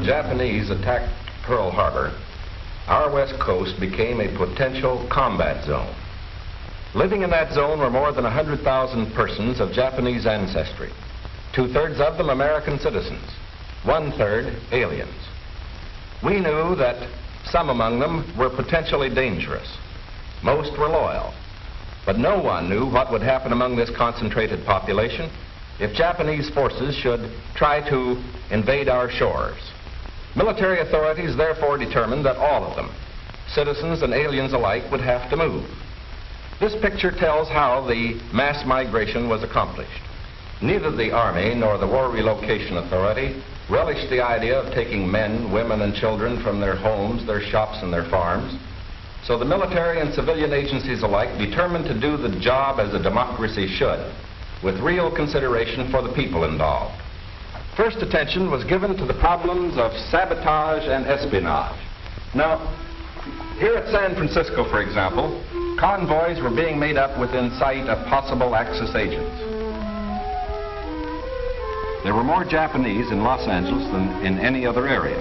Japanese attacked Pearl Harbor, our west coast became a potential combat zone. Living in that zone were more than 100,000 persons of Japanese ancestry, 2/3 of them American citizens, 1/3 aliens. We knew that some among them were potentially dangerous. Most were loyal, but no one knew what would happen among this concentrated population if Japanese forces should try to invade our shores. Military authorities therefore determined that all of them, citizens and aliens alike, would have to move. This picture tells how the mass migration was accomplished. Neither the Army nor the War Relocation Authority relished the idea of taking men, women, and children from their homes, their shops, and their farms. So the military and civilian agencies alike determined to do the job as a democracy should, with real consideration for the people involved. First attention was given to the problems of sabotage and espionage. Now, here at San Francisco, for example, convoys were being made up within sight of possible Axis agents. There were more Japanese in Los Angeles than in any other area.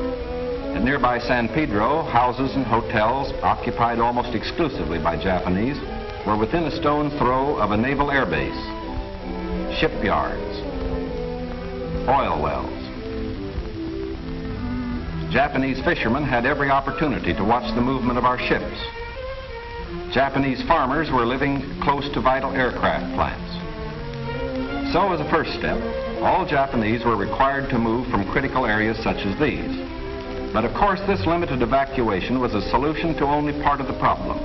At nearby San Pedro, houses and hotels occupied almost exclusively by Japanese were within a stone's throw of a naval air base, shipyards, oil wells. Japanese fishermen had every opportunity to watch the movement of our ships. Japanese farmers were living close to vital aircraft plants. So as a first step, all Japanese were required to move from critical areas such as these. But of course, this limited evacuation was a solution to only part of the problem.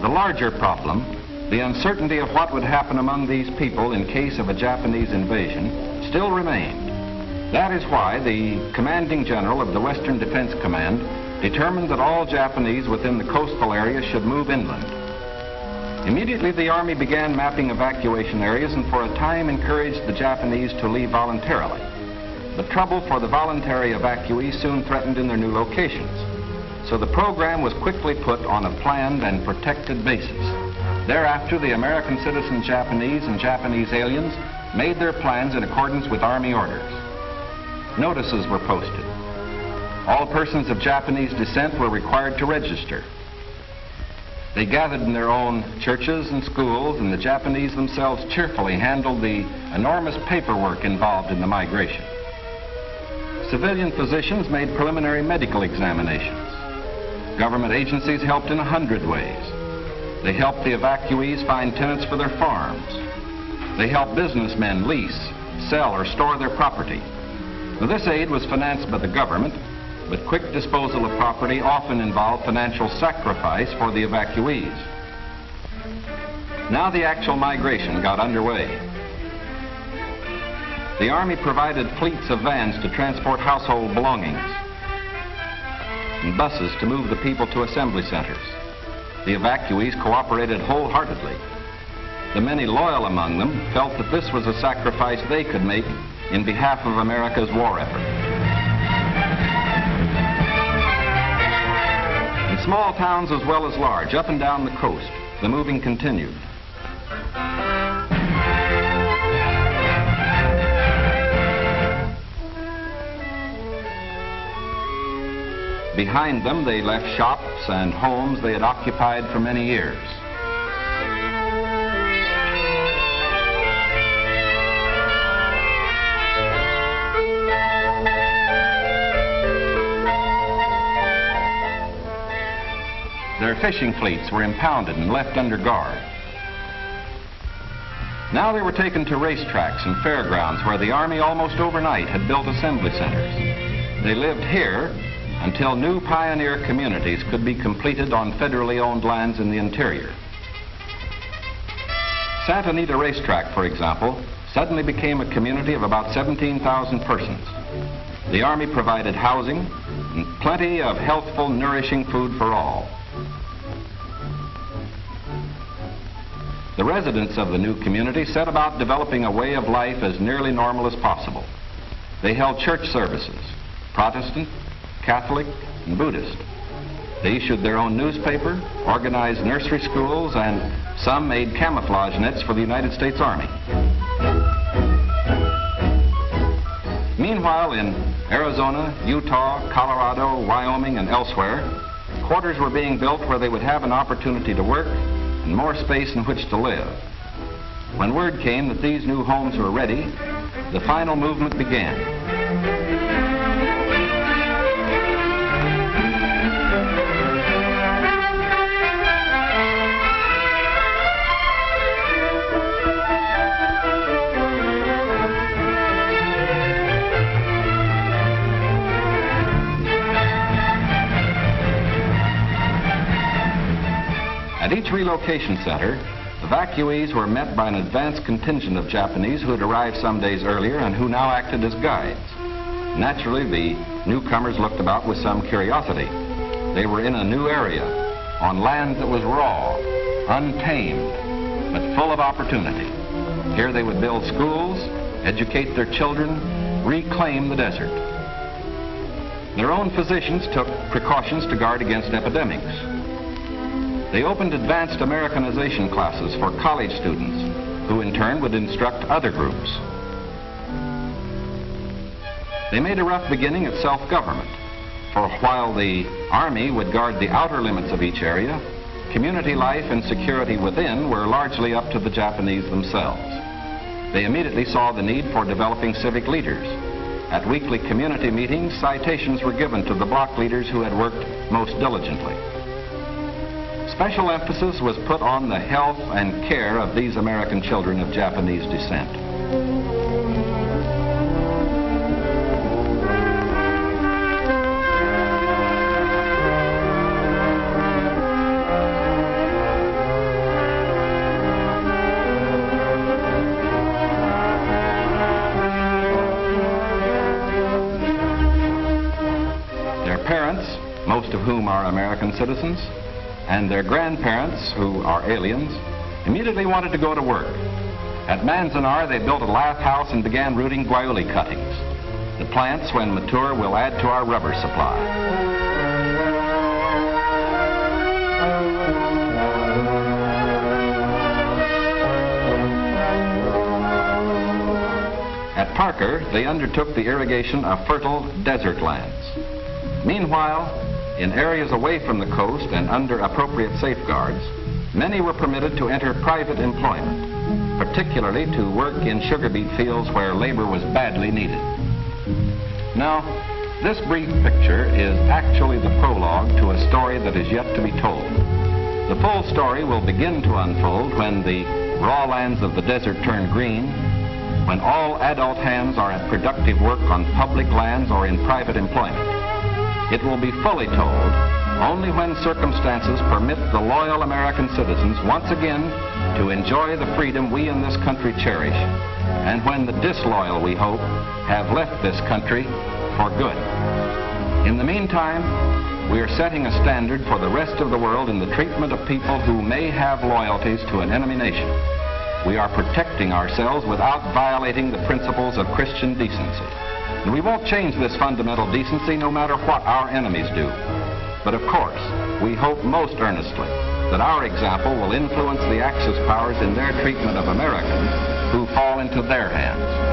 The larger problem, the uncertainty of what would happen among these people in case of a Japanese invasion, still remained. That is why the commanding general of the Western Defense Command determined that all Japanese within the coastal area should move inland. Immediately, the Army began mapping evacuation areas and for a time encouraged the Japanese to leave voluntarily. The trouble for the voluntary evacuees soon threatened in their new locations. So the program was quickly put on a planned and protected basis. Thereafter, the American citizen Japanese and Japanese aliens made their plans in accordance with Army orders. Notices were posted. All persons of Japanese descent were required to register. They gathered in their own churches and schools, and the Japanese themselves cheerfully handled the enormous paperwork involved in the migration. Civilian physicians made preliminary medical examinations. Government agencies helped in 100 ways. They helped the evacuees find tenants for their farms. They helped businessmen lease, sell, or store their property. Now, this aid was financed by the government, but quick disposal of property often involved financial sacrifice for the evacuees. Now the actual migration got underway. The Army provided fleets of vans to transport household belongings and buses to move the people to assembly centers. The evacuees cooperated wholeheartedly. The many loyal among them felt that this was a sacrifice they could make in behalf of America's war effort. In small towns as well as large, up and down the coast, the moving continued. Behind them, they left shops and homes they had occupied for many years. Their fishing fleets were impounded and left under guard. Now they were taken to racetracks and fairgrounds where the Army almost overnight had built assembly centers. They lived here until new pioneer communities could be completed on federally owned lands in the interior. Santa Anita Racetrack, for example, suddenly became a community of about 17,000 persons. The Army provided housing and plenty of healthful, nourishing food for all. The residents of the new community set about developing a way of life as nearly normal as possible. They held church services, Protestant, Catholic, and Buddhist. They issued their own newspaper, organized nursery schools, and some made camouflage nets for the United States Army. Meanwhile, in Arizona, Utah, Colorado, Wyoming, and elsewhere, quarters were being built where they would have an opportunity to work and more space in which to live. When word came that these new homes were ready, the final movement began. At each relocation center, evacuees were met by an advance contingent of Japanese who had arrived some days earlier and who now acted as guides. Naturally, the newcomers looked about with some curiosity. They were in a new area, on land that was raw, untamed, but full of opportunity. Here they would build schools, educate their children, reclaim the desert. Their own physicians took precautions to guard against epidemics. They opened advanced Americanization classes for college students, who in turn would instruct other groups. They made a rough beginning at self-government, for while the Army would guard the outer limits of each area, community life and security within were largely up to the Japanese themselves. They immediately saw the need for developing civic leaders. At weekly community meetings, citations were given to the block leaders who had worked most diligently. Special emphasis was put on the health and care of these American children of Japanese descent. Their parents, most of whom are American citizens, and their grandparents, who are aliens, immediately wanted to go to work. At Manzanar, they built a lath house and began rooting guayuli cuttings. The plants, when mature, will add to our rubber supply. At Parker, they undertook the irrigation of fertile desert lands. Meanwhile, in areas away from the coast and under appropriate safeguards, many were permitted to enter private employment, particularly to work in sugar beet fields where labor was badly needed. Now, this brief picture is actually the prologue to a story that is yet to be told. The full story will begin to unfold when the raw lands of the desert turn green, when all adult hands are at productive work on public lands or in private employment. It will be fully told only when circumstances permit the loyal American citizens once again to enjoy the freedom we in this country cherish, and when the disloyal, we hope, have left this country for good. In the meantime, we are setting a standard for the rest of the world in the treatment of people who may have loyalties to an enemy nation. We are protecting ourselves without violating the principles of Christian decency. And we won't change this fundamental decency no matter what our enemies do. But of course, we hope most earnestly that our example will influence the Axis powers in their treatment of Americans who fall into their hands.